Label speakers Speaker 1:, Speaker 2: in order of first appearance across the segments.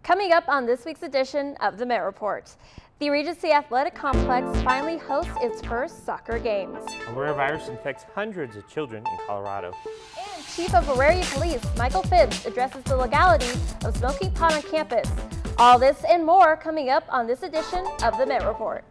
Speaker 1: Coming up on this week's edition of the Met Report, the Regency Athletic Complex finally hosts its first soccer games.
Speaker 2: A rare virus infects hundreds of children in Colorado.
Speaker 1: And Chief of Auraria Police, Myles Potter, addresses the legality of smoking pot on campus. All this and more coming up on this edition of the Met Report.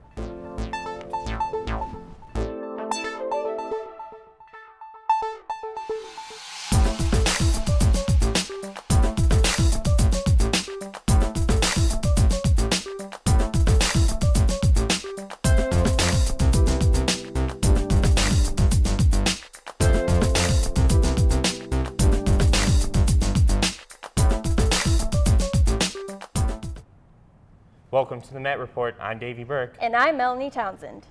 Speaker 2: Welcome to the Met Report. I'm Davy Burke.
Speaker 1: And I'm Melanie Townsend.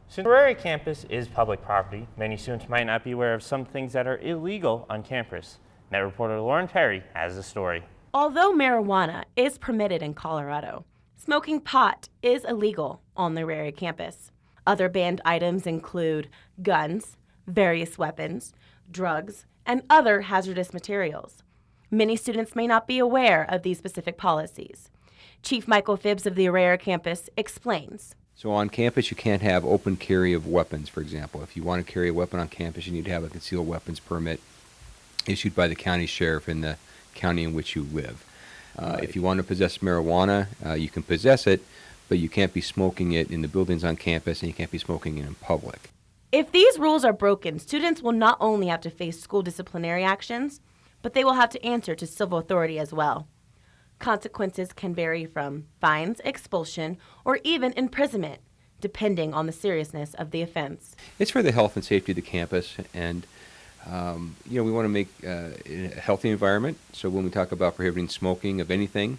Speaker 2: Since the Auraria campus is public property, many students might not be aware of some things that are illegal on campus. Met reporter Lauren Perry has the story.
Speaker 3: Although marijuana is permitted in Colorado, smoking pot is illegal on the Auraria campus. Other banned items include guns, various weapons, drugs, and other hazardous materials. Many students may not be aware of these specific policies. Chief Myles Potter of the Auraria campus explains.
Speaker 4: So on campus, you can't have open carry of weapons, for example. If you want to carry a weapon on campus, you need to have a concealed weapons permit issued by the county sheriff in the county in which you live. If you want to possess marijuana, you can possess it, but you can't be smoking it in the buildings on campus, and you can't be smoking it in public.
Speaker 3: If these rules are broken, students will not only have to face school disciplinary actions, but they will have to answer to civil authority as well. Consequences can vary from fines, expulsion, or even imprisonment, depending on the seriousness of the offense.
Speaker 4: It's for the health and safety of the campus, and we want to make a healthy environment. So when we talk about prohibiting smoking of anything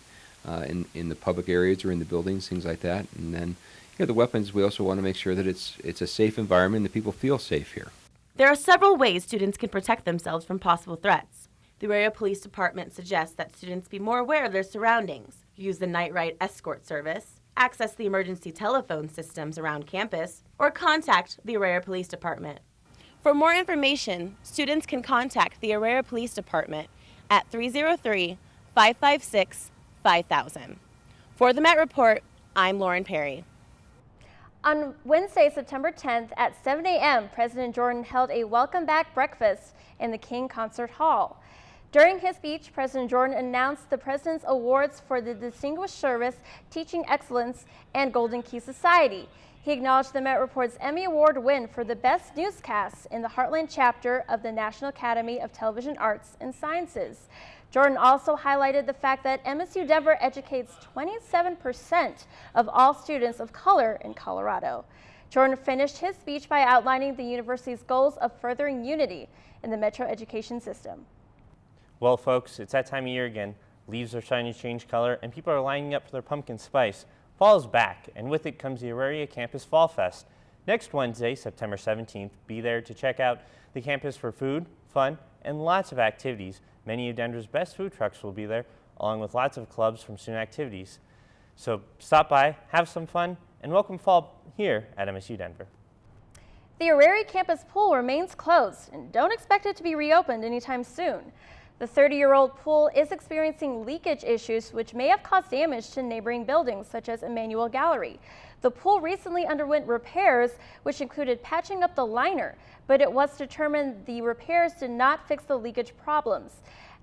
Speaker 4: in the public areas or in the buildings, things like that, and then the weapons, we also want to make sure that it's a safe environment and that people feel safe here.
Speaker 3: There are several ways students can protect themselves from possible threats. The Auraria Police Department suggests that students be more aware of their surroundings, use the Night Ride escort service, access the emergency telephone systems around campus, or contact the Auraria Police Department. For more information, students can contact the Auraria Police Department at 303-556-5000. For the Met Report, I'm Lauren Perry.
Speaker 1: On Wednesday, September 10th at 7 a.m., President Jordan held a welcome back breakfast in the King Concert Hall. During his speech, President Jordan announced the President's Awards for the Distinguished Service, Teaching Excellence, and Golden Key Society. He acknowledged the Met Report's Emmy Award win for the Best Newscast in the Heartland chapter of the National Academy of Television Arts and Sciences. Jordan also highlighted the fact that MSU Denver educates 27% of all students of color in Colorado. Jordan finished his speech by outlining the university's goals of furthering unity in the metro education system.
Speaker 2: Well, folks, it's that time of year again. Leaves are starting to change color, and people are lining up for their pumpkin spice. Fall is back, and with it comes the Auraria Campus Fall Fest. Next Wednesday, September 17th, be there to check out the campus for food, fun, and lots of activities. Many of Denver's best food trucks will be there, along with lots of clubs from student activities. So stop by, have some fun, and welcome fall here at MSU Denver.
Speaker 1: The Auraria campus pool remains closed, and don't expect it to be reopened anytime soon. The 30-year-old pool is experiencing leakage issues which may have caused damage to neighboring buildings such as Emmanuel Gallery. The pool recently underwent repairs which included patching up the liner, but it was determined the repairs did not fix the leakage problems.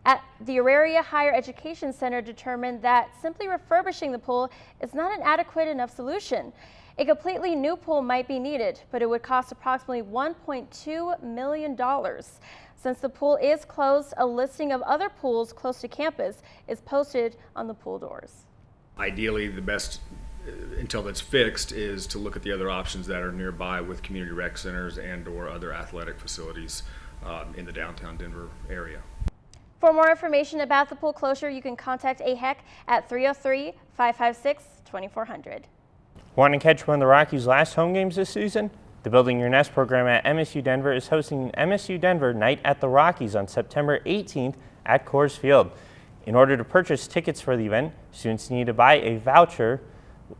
Speaker 1: At the Auraria Higher Education Center determined that simply refurbishing the pool is not an adequate enough solution. A completely new pool might be needed, but it would cost approximately $1.2 million. Since the pool is closed, a listing of other pools close to campus is posted on the pool doors.
Speaker 5: Ideally, the best, until that's fixed, is to look at the other options that are nearby with community rec centers and or other athletic facilities in the downtown Denver area.
Speaker 1: For more information about the pool closure, you can contact AHEC at 303-556-2400.
Speaker 2: Want to catch one of the Rockies' last home games this season? The Building Your Nest program at MSU Denver is hosting MSU Denver Night at the Rockies on September 18th at Coors Field. In order to purchase tickets for the event, students need to buy a voucher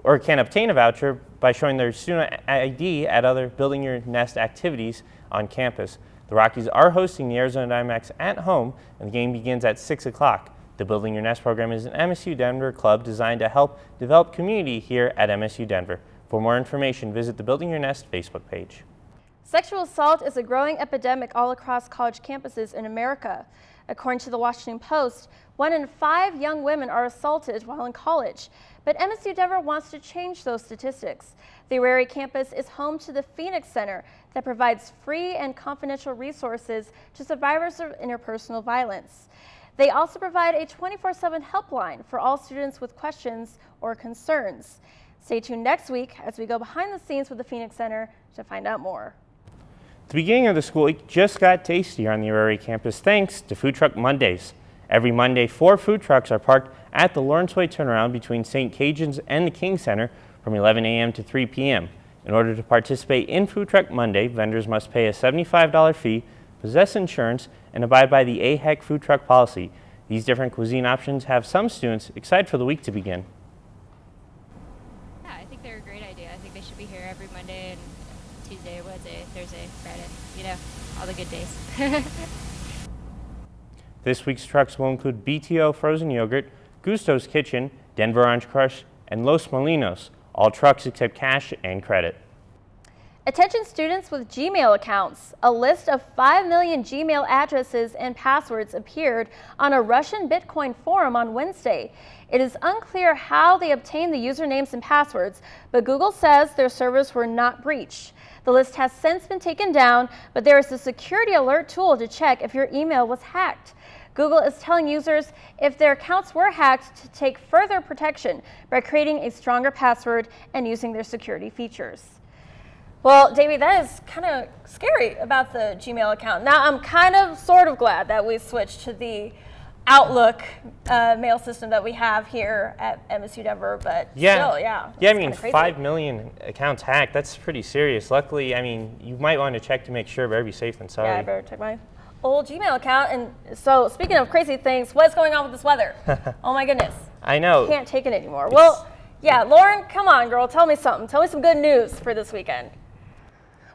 Speaker 2: or can obtain a voucher by showing their student ID at other Building Your Nest activities on campus. The Rockies are hosting the Arizona Diamondbacks at home, and the game begins at 6 o'clock. The Building Your Nest program is an MSU Denver club designed to help develop community here at MSU Denver. For more information, visit the Building Your Nest Facebook page.
Speaker 1: Sexual assault is a growing epidemic all across college campuses in America. According to the Washington Post, 1 in 5 young women are assaulted while in college. But MSU Denver wants to change those statistics. The Rarier campus is home to the Phoenix Center that provides free and confidential resources to survivors of interpersonal violence. They also provide a 24/7 helpline for all students with questions or concerns. Stay tuned next week as we go behind the scenes with the Phoenix Center to find out more.
Speaker 2: The beginning of the school week just got tastier on the Rarier campus thanks to Food Truck Mondays. Every Monday, 4 food trucks are parked at the Lawrence Way turnaround between St. Cajuns and the King Center from 11 a.m. to 3 p.m. In order to participate in Food Truck Monday, vendors must pay a $75 fee, possess insurance, and abide by the AHEC food truck policy. These different cuisine options have some students excited for the week to begin.
Speaker 6: Yeah, I think they're a great idea. I think they should be here every Monday and Tuesday, Wednesday, Thursday, Friday, all the good days.
Speaker 2: This week's trucks will include BTO Frozen Yogurt, Gusto's Kitchen, Denver Orange Crush, and Los Molinos. All trucks accept cash and credit.
Speaker 1: Attention students with Gmail accounts. A list of 5 million Gmail addresses and passwords appeared on a Russian Bitcoin forum on Wednesday. It is unclear how they obtained the usernames and passwords, but Google says their servers were not breached. The list has since been taken down, but there is a security alert tool to check if your email was hacked. Google is telling users if their accounts were hacked to take further protection by creating a stronger password and using their security features. Well, Davy, that is kind of scary about the Gmail account. Now, I'm kind of sort of glad that we switched to the Outlook mail system that we have here at MSU Denver, but still, yeah.
Speaker 2: Yeah, I mean, 5 million accounts hacked, that's pretty serious. Luckily, I mean, you might want to check to make sure, better be safe than sorry.
Speaker 1: Yeah, I better check my old Gmail account. And so, speaking of crazy things, what's going on with this weather? Oh my goodness.
Speaker 2: I know.
Speaker 1: Can't take it anymore. Well, yeah, Lauren, come on, girl, tell me something. Tell me some good news for this weekend.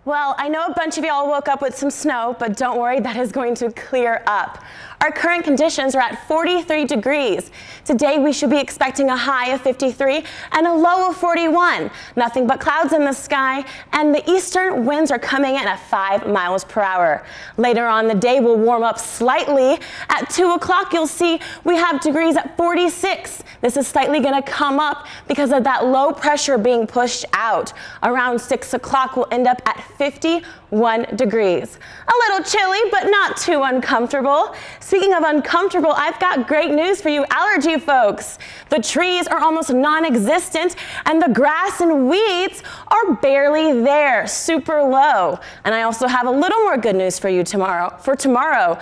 Speaker 3: Well, I know a bunch of y'all woke up with some snow, but don't worry, that is going to clear up. Our current conditions are at 43 degrees. Today we should be expecting a high of 53 and a low of 41. Nothing but clouds in the sky, and the eastern winds are coming in at 5 miles per hour. Later on the day will warm up slightly. At 2 o'clock you'll see we have degrees at 46. This is slightly going to come up because of that low pressure being pushed out. Around 6 o'clock we'll end up at 51 degrees. A little chilly, but not too uncomfortable. Speaking of uncomfortable, I've got great news for you allergy folks. The trees are almost non-existent and the grass and weeds are barely there, super low. And I also have a little more good news for you tomorrow. Tomorrow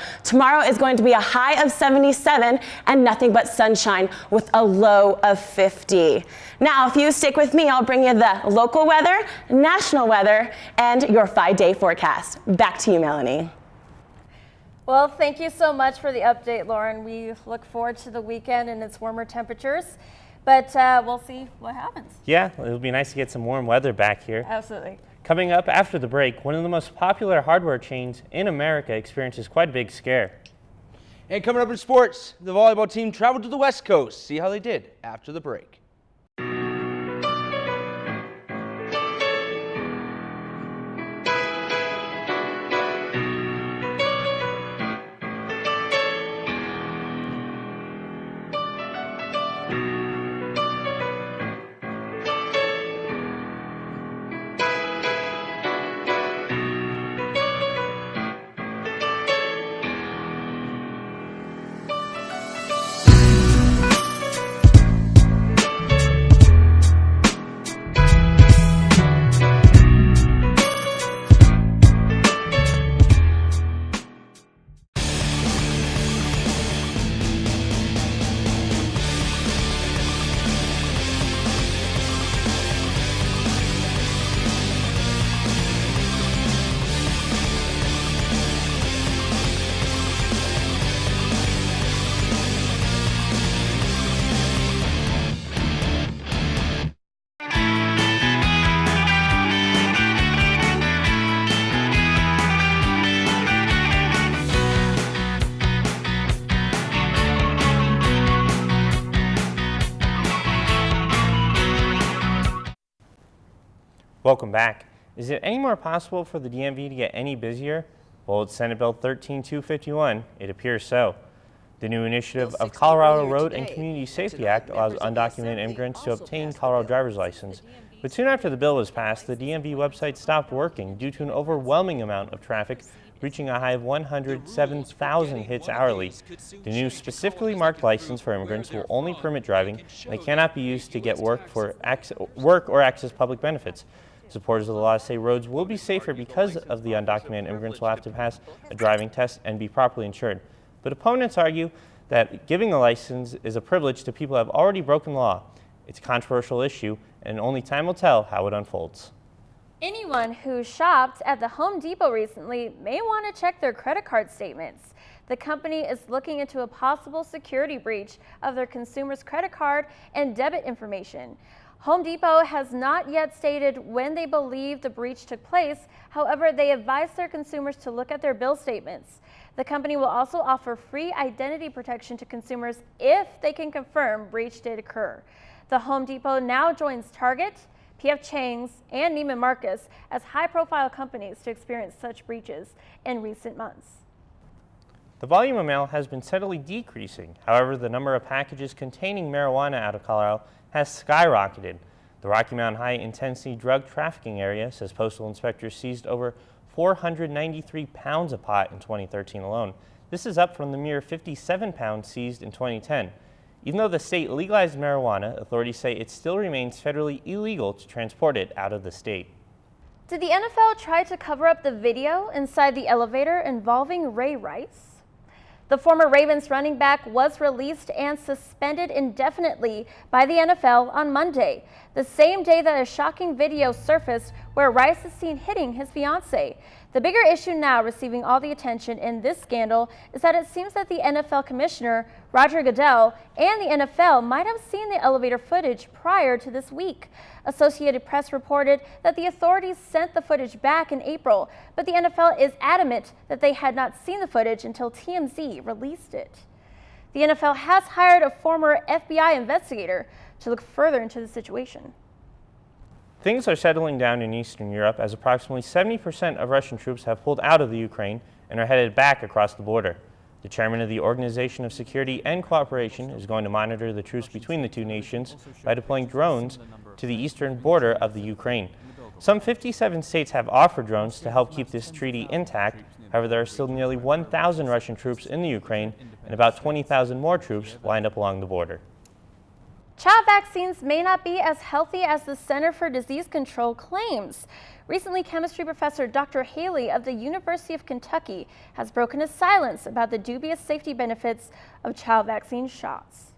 Speaker 3: is going to be a high of 77 and nothing but sunshine with a low of 50. Now, if you stick with me, I'll bring you the local weather, national weather, and your 5-day forecast. Back to you, Melanie.
Speaker 1: Well, thank you so much for the update, Lauren. We look forward to the weekend and its warmer temperatures, but we'll see what happens.
Speaker 2: Yeah, it'll be nice to get some warm weather back here.
Speaker 1: Absolutely.
Speaker 2: Coming up after the break, one of the most popular hardware chains in America experiences quite a big scare.
Speaker 7: And coming up in sports, the volleyball team traveled to the West Coast. See how they did after the break.
Speaker 2: Welcome back. Is it any more possible for the DMV to get any busier? Well, it's Senate Bill 13251. It appears so. The new initiative of Colorado Road and Community Safety Act allows undocumented immigrants to obtain Colorado driver's license. But soon after the bill was passed, the DMV website stopped working due to an overwhelming amount of traffic, reaching a high of 107,000 hits hourly. The new specifically marked license for immigrants will only permit driving, and they cannot be used to get work or access public benefits. Supporters of the law say roads will be safer because of the undocumented immigrants will have to pass a driving test and be properly insured. But opponents argue that giving a license is a privilege to people who have already broken the law. It's a controversial issue, and only time will tell how it unfolds.
Speaker 1: Anyone who shopped at the Home Depot recently may want to check their credit card statements. The company is looking into a possible security breach of their consumers' credit card and debit information. Home Depot has not yet stated when they believe the breach took place. However, they advise their consumers to look at their bill statements. The company will also offer free identity protection to consumers if they can confirm breach did occur. The Home Depot now joins Target, P.F. Chang's, and Neiman Marcus as high-profile companies to experience such breaches in recent months.
Speaker 2: The volume of mail has been steadily decreasing. However, the number of packages containing marijuana out of Colorado has skyrocketed. The Rocky Mountain high-intensity drug trafficking area says postal inspectors seized over 493 pounds of pot in 2013 alone. This is up from the mere 57 pounds seized in 2010. Even though the state legalized marijuana, authorities say it still remains federally illegal to transport it out of the state.
Speaker 1: Did the NFL try to cover up the video inside the elevator involving Ray Rice? The former Ravens running back was released and suspended indefinitely by the NFL on Monday, the same day that a shocking video surfaced where Rice is seen hitting his fiancée. The bigger issue now receiving all the attention in this scandal is that it seems that the NFL commissioner, Roger Goodell, and the NFL might have seen the elevator footage prior to this week. Associated Press reported that the authorities sent the footage back in April, but the NFL is adamant that they had not seen the footage until TMZ released it. The NFL has hired a former FBI investigator to look further into the situation.
Speaker 2: Things are settling down in Eastern Europe as approximately 70% of Russian troops have pulled out of the Ukraine and are headed back across the border. The chairman of the Organization of Security and Cooperation is going to monitor the truce between the two nations by deploying drones to the eastern border of the Ukraine. Some 57 states have offered drones to help keep this treaty intact. However, there are still nearly 1,000 Russian troops in the Ukraine and about 20,000 more troops lined up along the border.
Speaker 1: Child vaccines may not be as healthy as the Center for Disease Control claims. Recently, chemistry professor Dr. Haley of the University of Kentucky has broken his silence about the dubious safety benefits of child vaccine shots.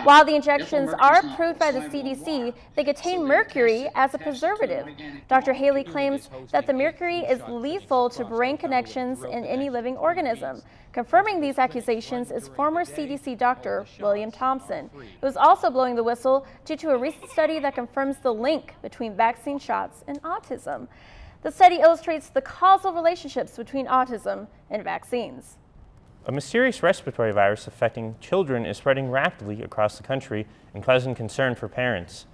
Speaker 1: While the injections are approved by the CDC, they contain mercury as a preservative. Dr. Haley claims that the mercury is lethal to brain connections in any living organism. Confirming these accusations is former CDC Dr. William Townsend, who is also blowing the whistle due to a recent study that confirms the link between vaccine shots and autism. The study illustrates the causal relationships between autism and vaccines.
Speaker 2: A mysterious respiratory virus affecting children is spreading rapidly across the country and causing concern for parents.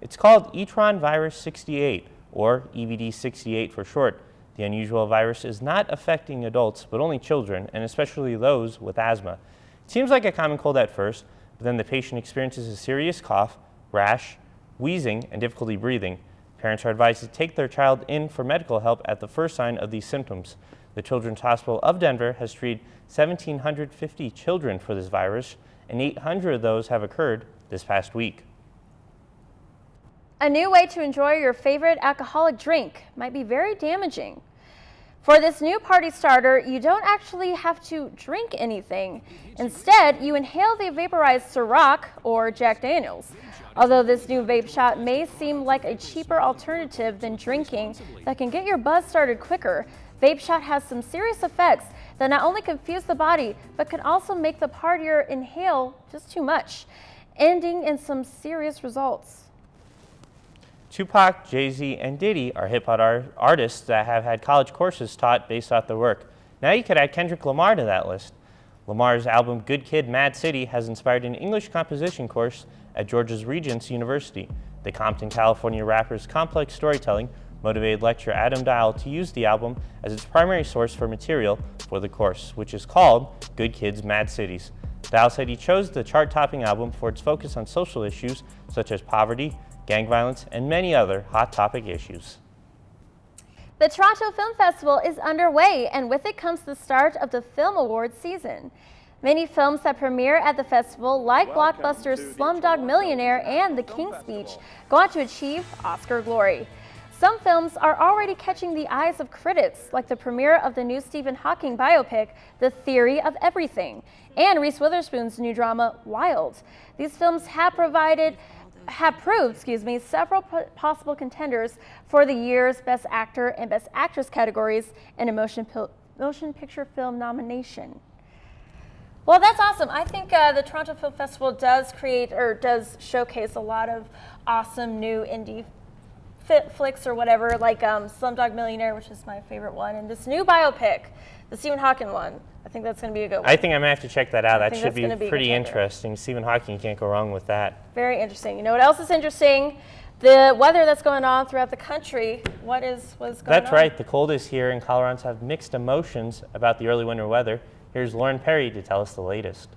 Speaker 2: It's called Etron virus 68, or EVD 68 for short. The unusual virus is not affecting adults, but only children, and especially those with asthma. It seems like a common cold at first, but then the patient experiences a serious cough, rash, wheezing, and difficulty breathing. Parents are advised to take their child in for medical help at the first sign of these symptoms. The Children's Hospital of Denver has treated 1,750 children for this virus, and 800 of those have occurred this past week.
Speaker 1: A new way to enjoy your favorite alcoholic drink might be very damaging. For this new party starter, you don't actually have to drink anything. Instead, you inhale the vaporized Ciroc or Jack Daniels. Although this new vape shot may seem like a cheaper alternative than drinking that can get your buzz started quicker, vape shot has some serious effects that not only confuse the body, but can also make the partier inhale just too much, ending in some serious results.
Speaker 2: Tupac, Jay-Z, and Diddy are hip-hop artists that have had college courses taught based off their work. Now you could add Kendrick Lamar to that list. Lamar's album Good Kid, Mad City has inspired an English composition course at Georgia's Regency University. The Compton, California rapper's complex storytelling motivated lecturer Adam Dial to use the album as its primary source for material for the course, which is called Good Kids, Mad Cities. Dial said he chose the chart-topping album for its focus on social issues such as poverty, gang violence, and many other hot topic issues.
Speaker 1: The Toronto Film Festival is underway, and with it comes the start of the Film Awards season. Many films that premiere at the festival, like blockbusters Slumdog Millionaire and The King's Speech, go on to achieve Oscar glory. Some films are already catching the eyes of critics, like the premiere of the new Stephen Hawking biopic, The Theory of Everything, and Reese Witherspoon's new drama, Wild. These films have proved several possible contenders for the year's Best Actor and Best Actress categories in a motion picture film nomination. Well, that's awesome. I think the Toronto Film Festival does showcase a lot of awesome new indie flicks or whatever, like Slumdog Millionaire, which is my favorite one, and this new biopic, the Stephen Hawking one. I think that's going to be a good one.
Speaker 2: I think I'm going to have to check that out. That should be
Speaker 1: be
Speaker 2: pretty interesting. Stephen Hawking, can't go wrong with that.
Speaker 1: Very interesting. You know what else is interesting? The weather that's going on throughout the country. What is going on?
Speaker 2: That's right. The cold is here, and Coloradans have mixed emotions about the early winter weather. Here's Lauren Perry to tell us the latest.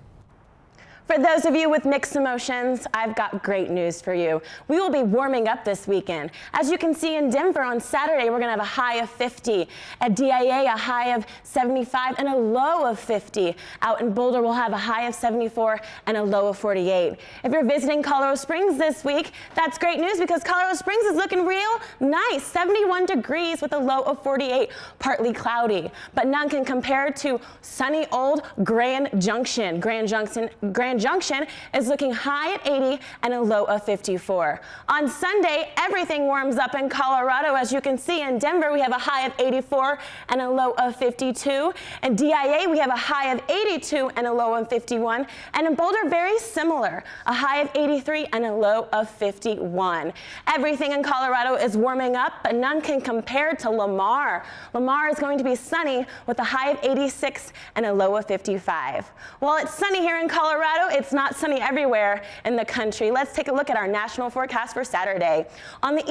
Speaker 3: For those of you with mixed emotions, I've got great news for you. We will be warming up this weekend. As you can see in Denver on Saturday, we're going to have a high of 50. At DIA, a high of 75 and a low of 50. Out in Boulder, we'll have a high of 74 and a low of 48. If you're visiting Colorado Springs this week, that's great news because Colorado Springs is looking real nice. 71 degrees with a low of 48, partly cloudy. But none can compare to sunny old Grand Junction. Grand Junction is looking high at 80 and a low of 54. On Sunday, everything warms up in Colorado. As you can see in Denver, we have a high of 84 and a low of 52. In DIA, we have a high of 82 and a low of 51. And in Boulder, very similar, a high of 83 and a low of 51. Everything in Colorado is warming up, but none can compare to Lamar. Lamar is going to be sunny with a high of 86 and a low of 55. While it's sunny here in Colorado, it's not sunny everywhere in the country. Let's take a look at our national forecast for Saturday. On the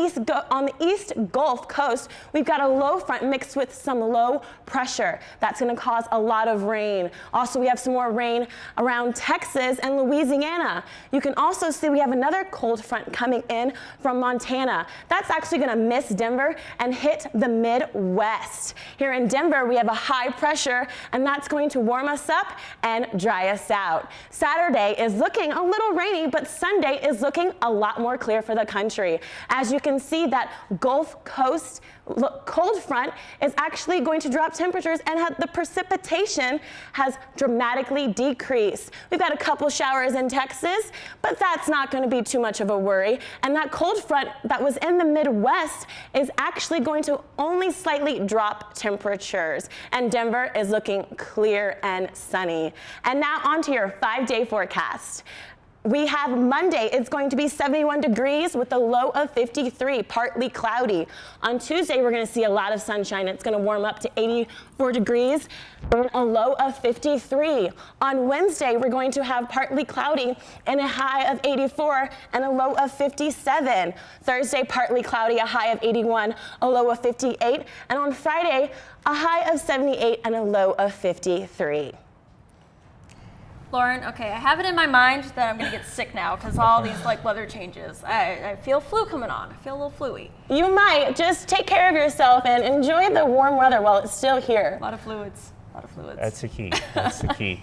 Speaker 3: east Gulf Coast, we've got a low front mixed with some low pressure. That's going to cause a lot of rain. Also, we have some more rain around Texas and Louisiana. You can also see we have another cold front coming in from Montana. That's actually going to miss Denver and hit the Midwest. Here in Denver, we have a high pressure, and that's going to warm us up and dry us out. Saturday is looking a little rainy, but Sunday is looking a lot more clear for the country. As you can see, that Gulf Coast cold front is actually going to drop temperatures, and the precipitation has dramatically decreased. We've got a couple showers in Texas, but that's not going to be too much of a worry. And that cold front that was in the Midwest is actually going to only slightly drop temperatures. And Denver is looking clear and sunny. And now onto your 5-day forecast. We have Monday, it's going to be 71 degrees with a low of 53, partly cloudy. On Tuesday, we're going to see a lot of sunshine. It's going to warm up to 84 degrees and a low of 53. On Wednesday, we're going to have partly cloudy and a high of 84 and a low of 57. Thursday, partly cloudy, a high of 81, a low of 58. And on Friday, a high of 78 and a low of 53.
Speaker 1: Lauren, okay, I have it in my mind that I'm going to get sick now because all these weather changes. I feel flu coming on. I feel a little flu-y.
Speaker 3: You might. Just take care of yourself and enjoy the warm weather while it's still here.
Speaker 1: A lot of fluids.
Speaker 2: That's the key. That's the key.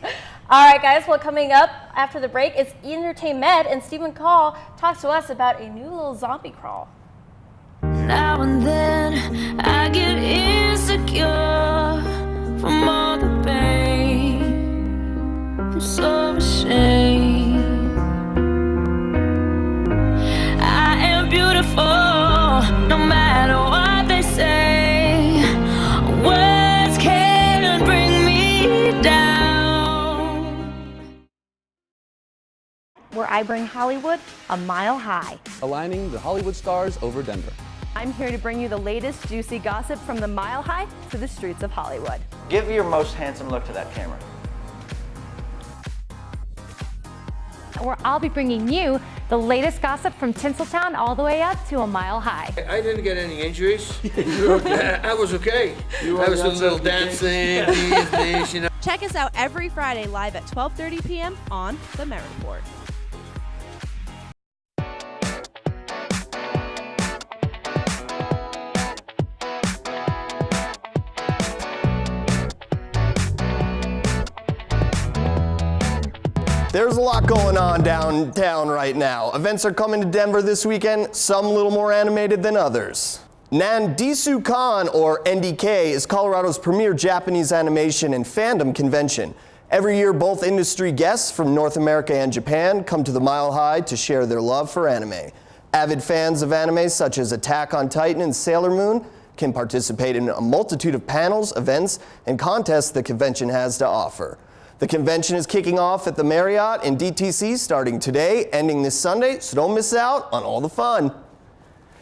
Speaker 1: All right, guys. Well, coming up after the break is Entertainment, and Stephen Call talks to us about a new little zombie crawl.
Speaker 8: Now and then I get insecure from all the pain. I'm so ashamed. I am beautiful, no matter what they say. Words can't bring me down.
Speaker 9: Where I bring Hollywood a mile high.
Speaker 10: Aligning the Hollywood stars over Denver.
Speaker 9: I'm here to bring you the latest juicy gossip from the mile high to the streets of Hollywood.
Speaker 11: Give your most handsome look to that camera.
Speaker 12: Where I'll be bringing you
Speaker 9: The latest gossip from Tinseltown all the way up to a mile high.
Speaker 12: I didn't get any injuries. I was okay. I was doing a little dancing, these, you know.
Speaker 13: Check us out every Friday live at 12:30 p.m. on The Met Report.
Speaker 14: There's a lot going on downtown right now. Events are coming to Denver this weekend, some a little more animated than others. Nandisukan, or NDK, is Colorado's premier Japanese animation and fandom convention. Every year, both industry guests from North America and Japan come to the Mile High to share their love for anime. Avid fans of anime such as Attack on Titan and Sailor Moon can participate in a multitude of panels, events, and contests the convention has to offer. The convention is kicking off at the Marriott in DTC starting today, ending this Sunday, so don't miss out on all the fun.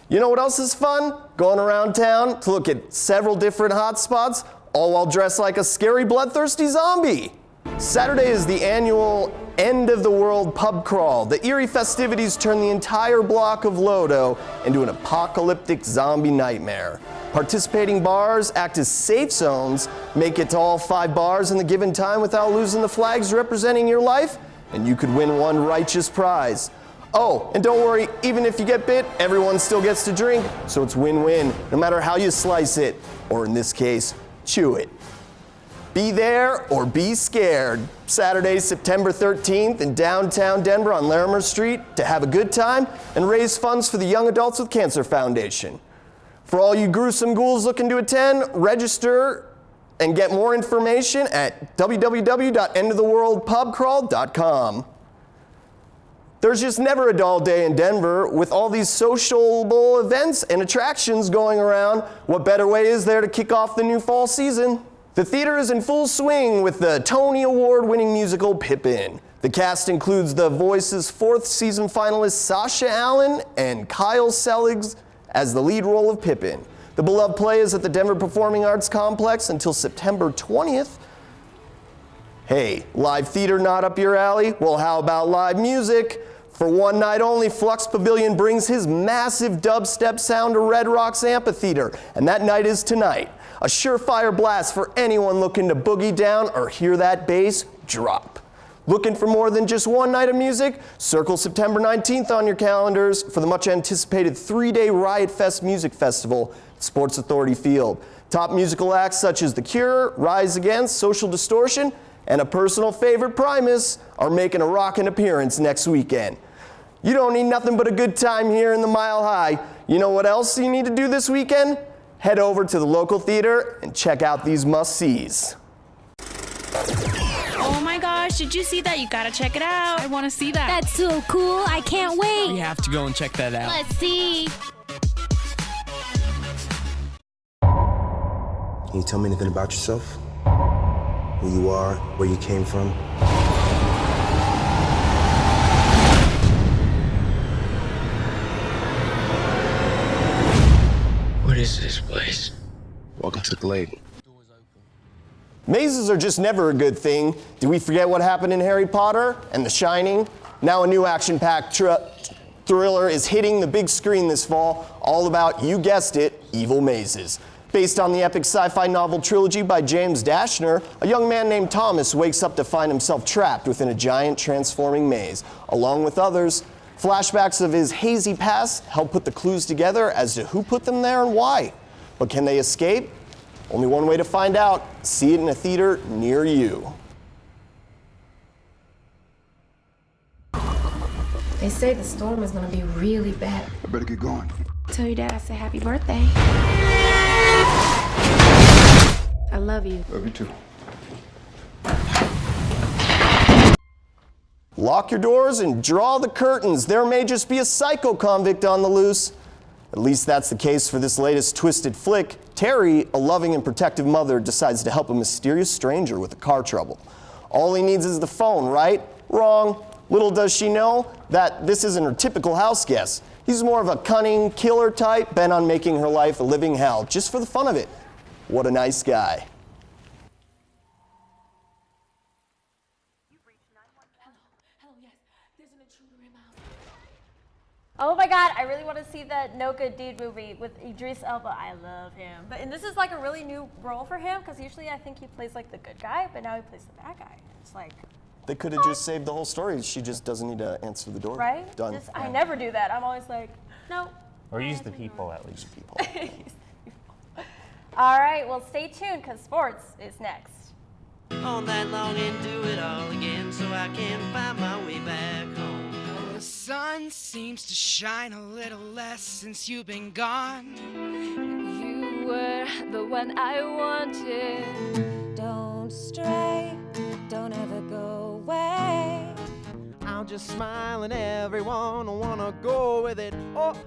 Speaker 14: You know what else is fun? Going around town to look at several different hot spots, all while dressed like a scary bloodthirsty zombie. Saturday is the annual End of the World pub crawl. The eerie festivities turn the entire block of Lodo into an apocalyptic zombie nightmare. Participating bars act as safe zones, make it to all 5 bars in the given time without losing the flags representing your life, and you could win one righteous prize. Oh, and don't worry, even if you get bit, everyone still gets to drink, so it's win-win, no matter how you slice it, or in this case, chew it. Be there or be scared. Saturday, September 13th in downtown Denver on Larimer Street to have a good time and raise funds for the Young Adults with Cancer Foundation. For all you gruesome ghouls looking to attend, register and get more information at www.endoftheworldpubcrawl.com. There's just never a dull day in Denver with all these sociable events and attractions going around. What better way is there to kick off the new fall season? The theater is in full swing with the Tony Award-winning musical Pippin. The cast includes The Voice's 4th season finalist Sasha Allen and Kyle Selig as the lead role of Pippin. The beloved play is at the Denver Performing Arts Complex until September 20th. Hey, live theater not up your alley? Well, how about live music? For one night only, Flux Pavilion brings his massive dubstep sound to Red Rocks Amphitheater, and that night is tonight. A surefire blast for anyone looking to boogie down or hear that bass drop. Looking for more than just one night of music? Circle September 19th on your calendars for the much anticipated 3-day Riot Fest Music Festival at Sports Authority Field. Top musical acts such as The Cure, Rise Against, Social Distortion, and a personal favorite, Primus, are making a rockin' appearance next weekend. You don't need nothing but a good time here in the Mile High. You know what else you need to do this weekend? Head over to the local theater and check out these must-sees.
Speaker 13: Oh my gosh, did you see that? You gotta check it out. I wanna see that.
Speaker 15: That's so cool. I can't wait.
Speaker 16: We have to go and check that out.
Speaker 15: Let's see.
Speaker 17: Can you tell me anything about yourself? Who you are, where you came from?
Speaker 16: What is this place?
Speaker 17: Welcome to the Glade.
Speaker 14: Mazes are just never a good thing. Did we forget what happened in Harry Potter and The Shining? Now a new action-packed thriller is hitting the big screen this fall, all about, you guessed it, evil mazes. Based on the epic sci-fi novel trilogy by James Dashner, a young man named Thomas wakes up to find himself trapped within a giant transforming maze. Along with others, flashbacks of his hazy past help put the clues together as to who put them there and why. But can they escape? Only one way to find out. See it in a theater near you.
Speaker 18: They say the storm is gonna be really bad.
Speaker 17: I better get going.
Speaker 18: Tell your dad I said happy birthday. I love you.
Speaker 17: Love you too.
Speaker 14: Lock your doors and draw the curtains. There may just be a psycho convict on the loose. At least that's the case for this latest twisted flick. Terry, a loving and protective mother, decides to help a mysterious stranger with a car trouble. All he needs is the phone, right? Wrong. Little does she know that this isn't her typical house guest. He's more of a cunning killer type, bent on making her life a living hell, just for the fun of it. What a nice guy.
Speaker 1: Oh my God, I really want to see that No Good Deed movie with Idris Elba. I love him. And this is like a really new role for him because usually I think he plays like the good guy, but now he plays the bad guy. It's like,
Speaker 14: They could have just saved the whole story. She just doesn't need to answer the door.
Speaker 1: right?
Speaker 14: Done.
Speaker 1: I never do that. I'm always like, no.
Speaker 2: Or use the people at least.
Speaker 1: All right, well, stay tuned because sports is next.
Speaker 19: All night long and do it all again so I can find my way back home.
Speaker 20: The sun seems to shine a little less since you've been gone.
Speaker 8: You were the one I wanted. Don't stray, don't ever go away.
Speaker 21: I'll just smile and everyone will wanna go with it. Oh.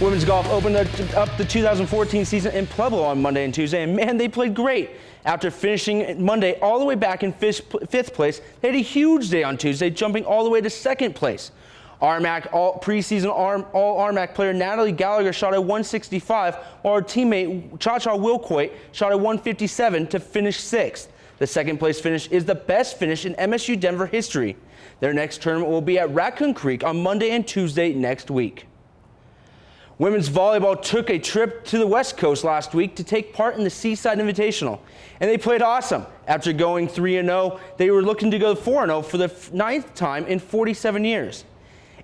Speaker 7: Women's golf opened up the 2014 season in Pueblo on Monday and Tuesday, and man, they played great. After finishing Monday all the way back in fifth place, they had a huge day on Tuesday, jumping all the way to second place. RMAC preseason All-RMAC player Natalie Gallagher shot a 165, while her teammate Cha-Cha Wilcoit shot a 157 to finish sixth. The second place finish is the best finish in MSU Denver history. Their next tournament will be at Raccoon Creek on Monday and Tuesday next week. Women's volleyball took a trip to the West Coast last week to take part in the Seaside Invitational, and they played awesome. After going 3-0, they were looking to go 4-0 for the ninth time in 47 years.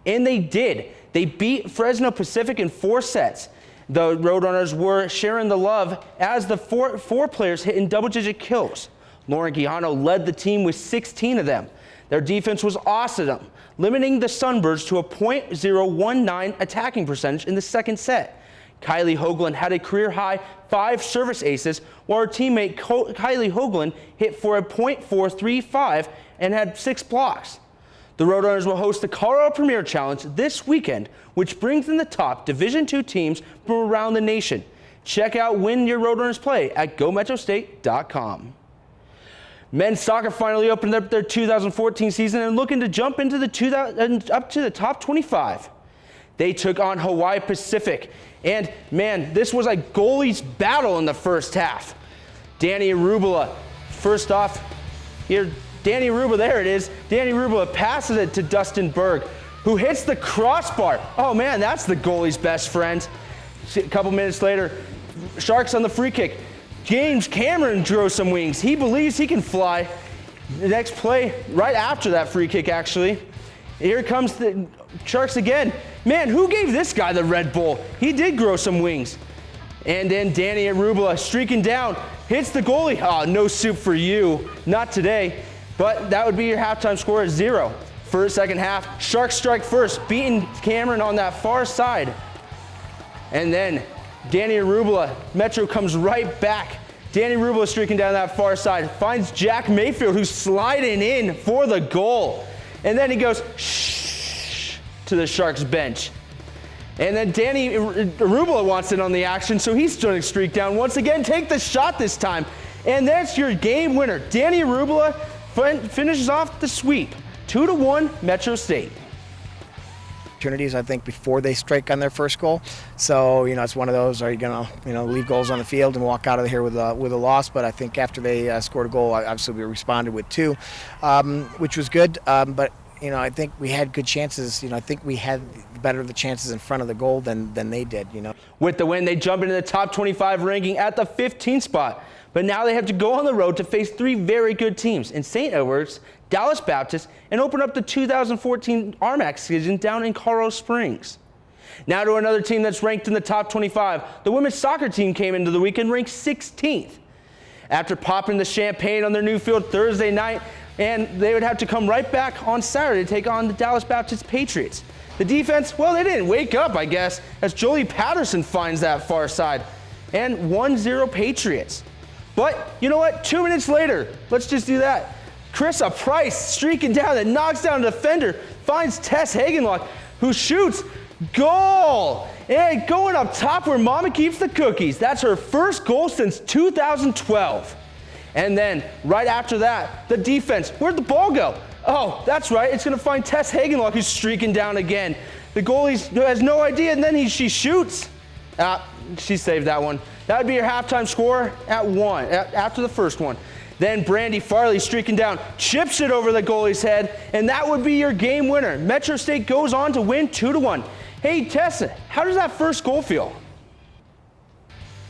Speaker 7: And they did. They beat Fresno Pacific in 4 sets. The Roadrunners were sharing the love as the four players hit in double-digit kills. Lauren Quijano led the team with 16 of them. Their defense was awesome, limiting the Sunbirds to a .019 attacking percentage in the second set. Kylie Hoagland had a career-high 5 service aces, while her teammate Kylie Hoagland hit for a .435 and had 6 blocks. The Roadrunners will host the Colorado Premier Challenge this weekend, which brings in the top Division II teams from around the nation. Check out when your Roadrunners play at GoMetroState.com. Men's soccer finally opened up their 2014 season and looking to jump into up to the top 25. They took on Hawaii Pacific, and man, this was a goalies battle in the first half. Danny Arubula, first off, here, Danny Arubula, there it is. Danny Arubula passes it to Dustin Burke, who hits the crossbar. Oh man, that's the goalie's best friend. A couple minutes later, Sharks on the free kick. James Cameron drew some wings. He believes he can fly. The next play, right after that free kick, actually. Here comes the Sharks again. Man, who gave this guy the Red Bull? He did grow some wings. And then Danny Arubula streaking down, hits the goalie. Oh, no soup for you. Not today. But that would be your halftime score at 0. For the second half, Sharks strike first, beating Cameron on that far side. And then Danny Arubula, Metro comes right back. Danny Arubula streaking down that far side, finds Jack Mayfield, who's sliding in for the goal. And then he goes, shh, to the Sharks bench. And then Danny Arubula wants in on the action, so he's trying to streak down once again, take the shot this time. And that's your game winner. Danny Arubula finishes off the sweep, 2-1 Metro State.
Speaker 22: Opportunities, I think, before they strike on their first goal. So, it's one of those, are you going to, leave goals on the field and walk out of here with a loss? But I think after they scored a goal, obviously we responded with 2, which was good. But, I think we had good chances. I think we had better of the chances in front of the goal than they did, With the win, they jump into the top 25 ranking at the 15th spot.
Speaker 7: But now they have to go on the road to face 3 very good teams in St. Edwards, Dallas Baptist, and open up the 2014 RMAC season down in Colorado Springs. Now to another team that's ranked in the top 25. The women's soccer team came into the weekend ranked 16th. After popping the champagne on their new field Thursday night, and they would have to come right back on Saturday to take on the Dallas Baptist Patriots. The defense, well, they didn't wake up, I guess, as Jolie Patterson finds that far side, and 1-0 Patriots. But you know what? 2 minutes later, let's just do that. Carissa Price streaking down that knocks down a defender, finds Tess Hagenlock, who shoots. Goal! And going up top where Mama keeps the cookies. That's her first goal since 2012. And then right after that, the defense. Where'd the ball go? Oh, that's right. It's going to find Tess Hagenlock, who's streaking down again. The goalie has no idea, and then she shoots. She saved that one. That would be your halftime score at 1, after the first one. Then Brandy Farley streaking down, chips it over the goalie's head, and that would be your game winner. Metro State goes on to win 2-1. Hey, Tessa, how does that first goal feel?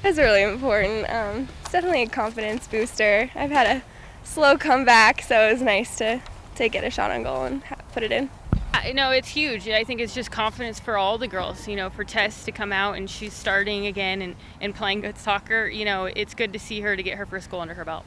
Speaker 4: It's really important. It's definitely a confidence booster. I've had a slow comeback, so it was nice to get a shot on goal and put it in.
Speaker 5: I know it's huge. I think it's just confidence for all the girls, for Tess to come out and she's starting again and playing good soccer. It's good to see her to get her first goal under her belt.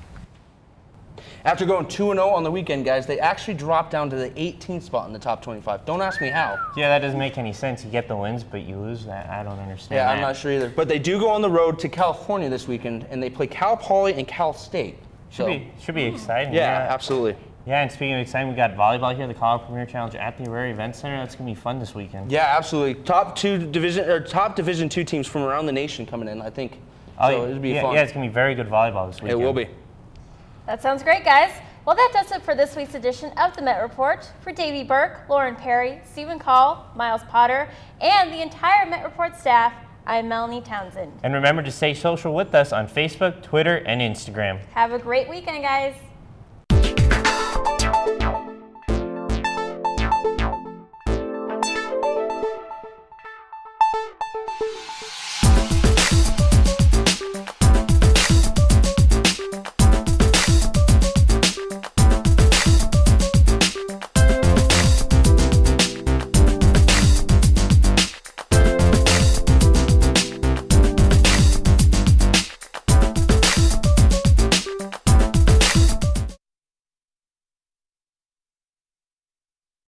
Speaker 7: After going 2-0 on the weekend, guys, they actually dropped down to the 18th spot in the top 25. Don't ask me how.
Speaker 2: Yeah, that doesn't make any sense. You get the wins, but you lose that. I don't understand
Speaker 7: Yeah,
Speaker 2: that.
Speaker 7: I'm not sure either. But they do go on the road to California this weekend, and they play Cal Poly and Cal State.
Speaker 2: Should be exciting.
Speaker 7: Yeah, absolutely.
Speaker 2: Yeah, and speaking of exciting, we got volleyball here, the Colorado Premier Challenge at the Aurora Event Center. That's going to be fun this weekend.
Speaker 7: Yeah, absolutely. Top Division II teams from around the nation coming in, I think. So it'll be fun.
Speaker 2: Yeah, it's going to be very good volleyball this weekend.
Speaker 7: It will be.
Speaker 1: That sounds great, guys. Well, that does it for this week's edition of the Met Report. For Davy Burke, Lauren Perry, Stephen Call, Myles Potter, and the entire Met Report staff, I'm Melanie Townsend.
Speaker 2: And remember to stay social with us on Facebook, Twitter, and Instagram.
Speaker 1: Have a great weekend, guys.